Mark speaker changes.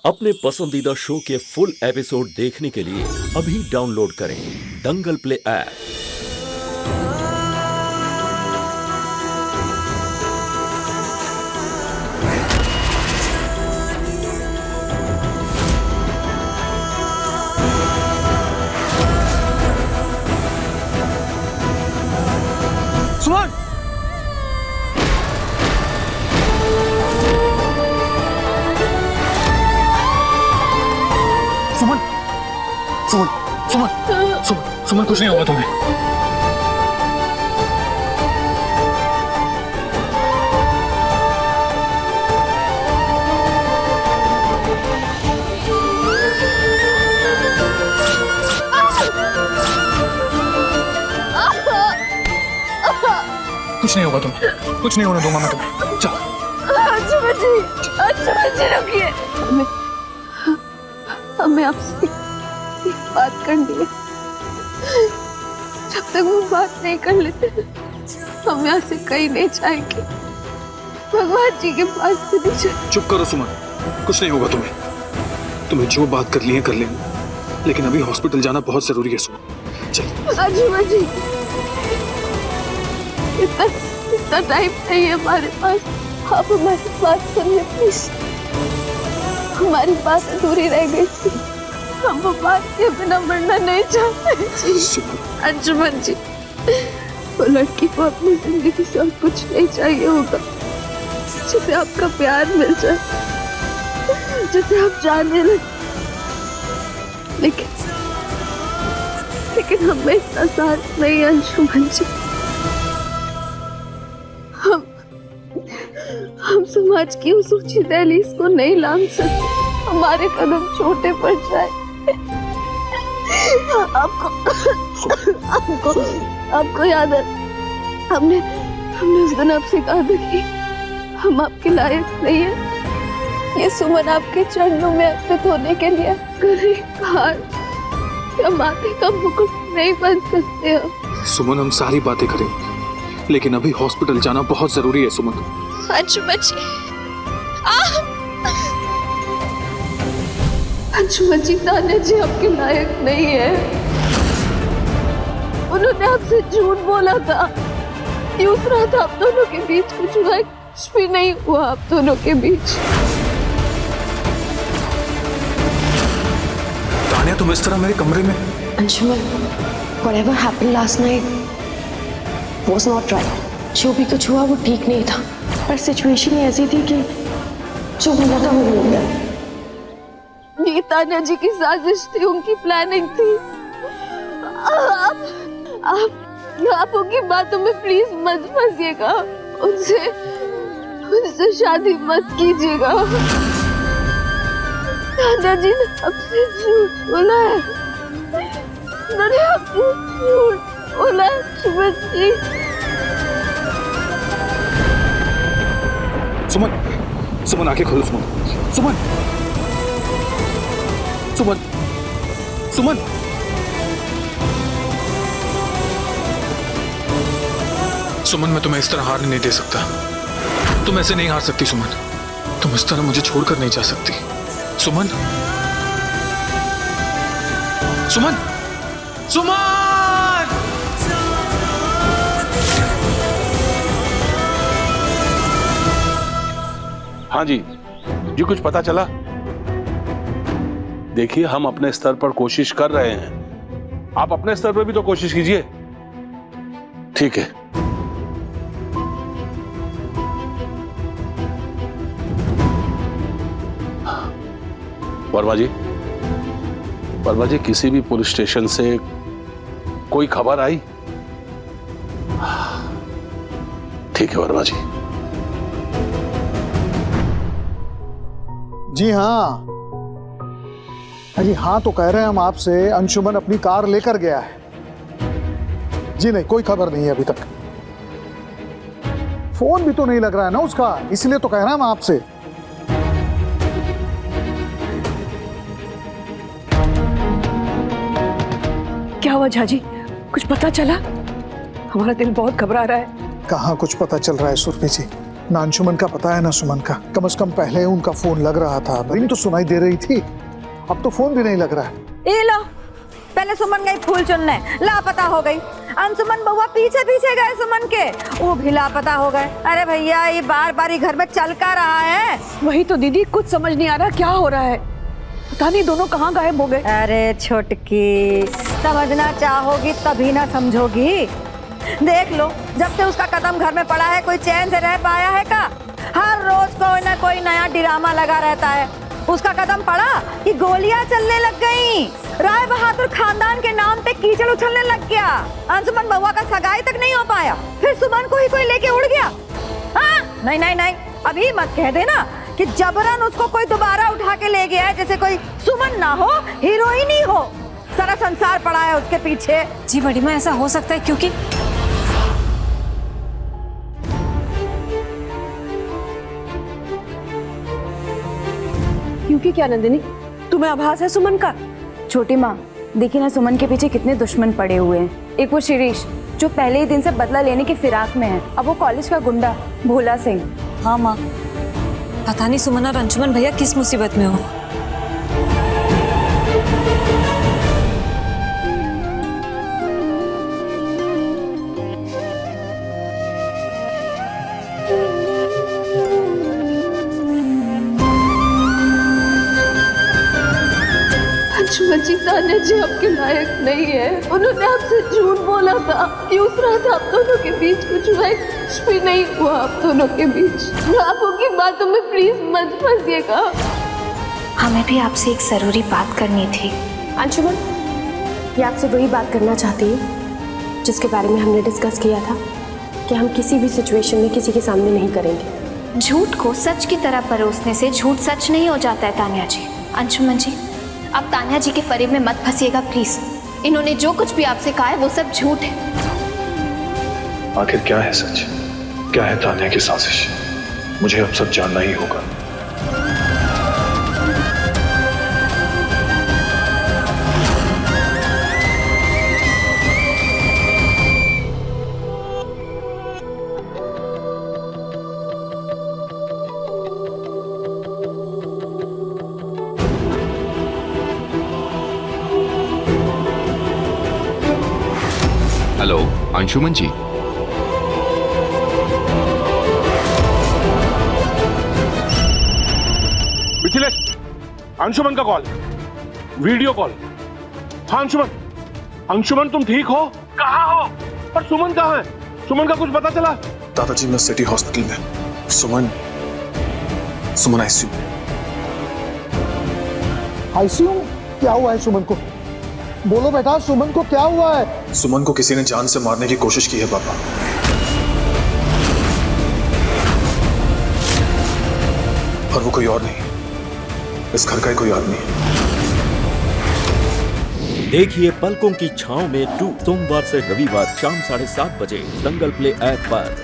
Speaker 1: अपने पसंदीदा शो के फुल एपिसोड देखने के लिए अभी डाउनलोड करें दंगल प्ले ऐप।
Speaker 2: सुमन! सुमन! सुमन! सुमन! सुमन! सुमन, कुछ नहीं होगा तुम्हें। कुछ नहीं होगा तुम्हें, कुछ नहीं होने दूंगा मैं तुम्हें। चलो।
Speaker 3: अच्छा रुकिए। हमें आपसे बात करनी है। जब तक वो बात नहीं कर लेते हम यहाँ से कहीं नहीं जाएंगे। भगवान जी के पास भी नहीं जाएंगे।
Speaker 2: चुप करो सुमन, कुछ नहीं होगा तुम्हें जो बात कर ली है कर लेंगे, लेकिन अभी हॉस्पिटल जाना बहुत जरूरी है सुमन। चल।
Speaker 3: अजीमा जी, इतना टाइम नहीं है हमारे पास। आप हमारी बात सुनिए प्लीज। हमारी बात अधूरी रह गई थी। हम वो बात के बिना मरना नहीं चाहते जी। अंजुमन जी, वो लड़की को अपनी जिंदगी से और कुछ नहीं चाहिए होगा जिसे आपका प्यार मिल जाए, जिसे आप जानने लगे। लेकिन हमें इतना साथ नहीं है अंजुमन जी। हम समाज की उस ऊंची दहलीज को नहीं लांघ सकते। हमारे कदम छोटे पड़ जाए। आपको याद है हमने उस दिन आपसे कहा था कि हम आपके लायक नहीं है। ये सुमन आपके चरणों में अर्पित होने के लिए या माथे का मुकुट नहीं बन सकते हो।
Speaker 2: सुमन, हम सारी बातें करेंगे, लेकिन अभी हॉस्पिटल जाना बहुत जरूरी है सुमन।
Speaker 3: अंजुमन जी, तान्या जी आपके लायक नहीं है। उन्होंने आपसे झूठ बोला था। दूसरा था आप दोनों के बीच कुछ हुआ, कुछ भी नहीं हुआ आप दोनों के बीच।
Speaker 2: तान्या, तुम इस तरह मेरे कमरे में।
Speaker 4: Anshuman, whatever happened last night was not right. जो भी कुछ हुआ वो ठीक नहीं था, पर सिचुएशन ऐसी थी कि जो होना था वो हो गया।
Speaker 3: ये तान्या जी की साजिश थी, उनकी प्लानिंग थी। आप उनकी बातों में प्लीज मत फंसिएगा। उनसे शादी मत कीजिएगा। तान्या जी ने आपसे झूठ बोला है। उन्होंने आपसे झूठ बोला है अंजुमन जी।
Speaker 2: सुमन, आंखें खोलो सुमन। सुमन! सुमन! सुमन! सुमन, मैं तुम्हें इस तरह हारने नहीं दे सकता। तुम ऐसे नहीं हार सकती सुमन। तुम इस तरह मुझे छोड़कर नहीं जा सकती। सुमन! सुमन! सुमन!
Speaker 5: हाँ जी कुछ पता चला? देखिए, हम अपने स्तर पर कोशिश कर रहे हैं, आप अपने स्तर पर भी तो कोशिश कीजिए। ठीक है। वर्मा जी, किसी भी पुलिस स्टेशन से कोई खबर आई? ठीक है वर्मा जी।
Speaker 6: जी हाँ जी हाँ, तो कह रहे हैं हम आपसे, अंशुमन अपनी कार लेकर गया है। जी नहीं, कोई खबर नहीं है अभी तक। फोन भी तो नहीं लग रहा है ना उसका, इसलिए तो कह रहे हैं हम आपसे।
Speaker 7: क्या हुआ झाजी, कुछ पता चला? हमारा दिल बहुत घबरा रहा है।
Speaker 6: कहाँ कुछ पता चल रहा है सुरभि जी। ना अंशुमन का पता है ना सुमन का। कम से कम पहले उनका फोन लग रहा था, रिंग तो सुनाई दे रही थी, अब तो फोन भी नहीं लग रहा है।
Speaker 8: ये लो, पहले सुमन गई फूल चुनने, लापता हो गई। अंशुमन बउआ पीछे पीछे गए सुमन के, वो भी लापता हो गए। अरे भैया ये बार बार ही घर में चल कर रहा है।
Speaker 7: वही तो दीदी, कुछ समझ नहीं आ रहा क्या हो रहा है, पता नहीं दोनों कहाँ गायब हो गए।
Speaker 8: अरे छोटकी, समझना चाहोगी तभी ना समझोगी। देख लो, जब से उसका कदम घर में पड़ा है कोई चैन से रह पाया है का? हर रोज कोई ना कोई नया ड्रामा लगा रहता है। उसका कदम पड़ा कि गोलियां चलने लग गईं। राय बहादुर खानदान के नाम पे कीचड़ उछलने लग गया। अंशुमन बउआ का सगाई तक नहीं हो पाया, फिर सुमन को ही कोई लेके उड़ गया। हाँ? नहीं नहीं नहीं, अभी मत कह देना कि जबरन उसको कोई दोबारा उठा के ले गया है, जैसे कोई सुमन ना हो, हीरोइन ही हो। सारा संसार पड़ा है उसके पीछे।
Speaker 9: जी बड़ी माँ, ऐसा हो सकता है क्योंकि
Speaker 7: क्या नंदिनी, तुम्हें आभास है सुमन का?
Speaker 9: छोटी माँ देखिए ना, सुमन के पीछे कितने दुश्मन पड़े हुए हैं। एक वो शिरीष जो पहले ही दिन से बदला लेने की फिराक में है, अब वो कॉलेज का गुंडा भोला सिंह।
Speaker 10: हाँ माँ, पता नहीं सुमन और अंशुमन भैया किस मुसीबत में हो।
Speaker 3: अंशुमन जी, तान्या जी आपके लायक नहीं है। उन्होंने आपसे झूठ बोला था कि उस रात आप दोनों के बीच कुछ हुआ, कुछ भी नहीं हुआ आप दोनों के बीच। आप उनकी बातों में प्लीज मत फंसिएगा।
Speaker 4: हमें भी आपसे एक जरूरी बात करनी थी। अंशुमन, ये आपसे वही बात करना चाहती हूँ जिसके बारे में हमने डिस्कस किया था कि हम किसी भी सिचुएशन में किसी के सामने नहीं करेंगे।
Speaker 11: झूठ को सच की तरह परोसने से झूठ सच नहीं हो जाता है तान्या जी। अंशुमन जी, आप तान्या जी के फरेब में मत फंसिएगा प्लीज। इन्होंने जो कुछ भी आपसे कहा है वो सब झूठ है।
Speaker 2: आखिर क्या है सच, क्या है तान्या की साजिश, मुझे अब सब जानना ही होगा।
Speaker 12: हेलो अंशुमन जी।
Speaker 5: मिथिलेश, अंशुमन का कॉल, वीडियो कॉल। हाँ अंशुमन, अंशुमन तुम ठीक हो? कहाँ हो? पर सुमन कहाँ है? सुमन का कुछ पता चला?
Speaker 2: दादाजी मैं सिटी हॉस्पिटल में। सुमन आईसीयू।
Speaker 6: आईसीयू? क्या हुआ है सुमन को? बोलो बेटा, सुमन को क्या हुआ है?
Speaker 2: सुमन को किसी ने जान से मारने की कोशिश की है पापा, और वो कोई और नहीं, इस घर का ही कोई आदमी है।
Speaker 1: देखिए पलकों की छांव में 2 सोमवार से रविवार शाम 7:30 बजे दंगल प्ले ऐप पर।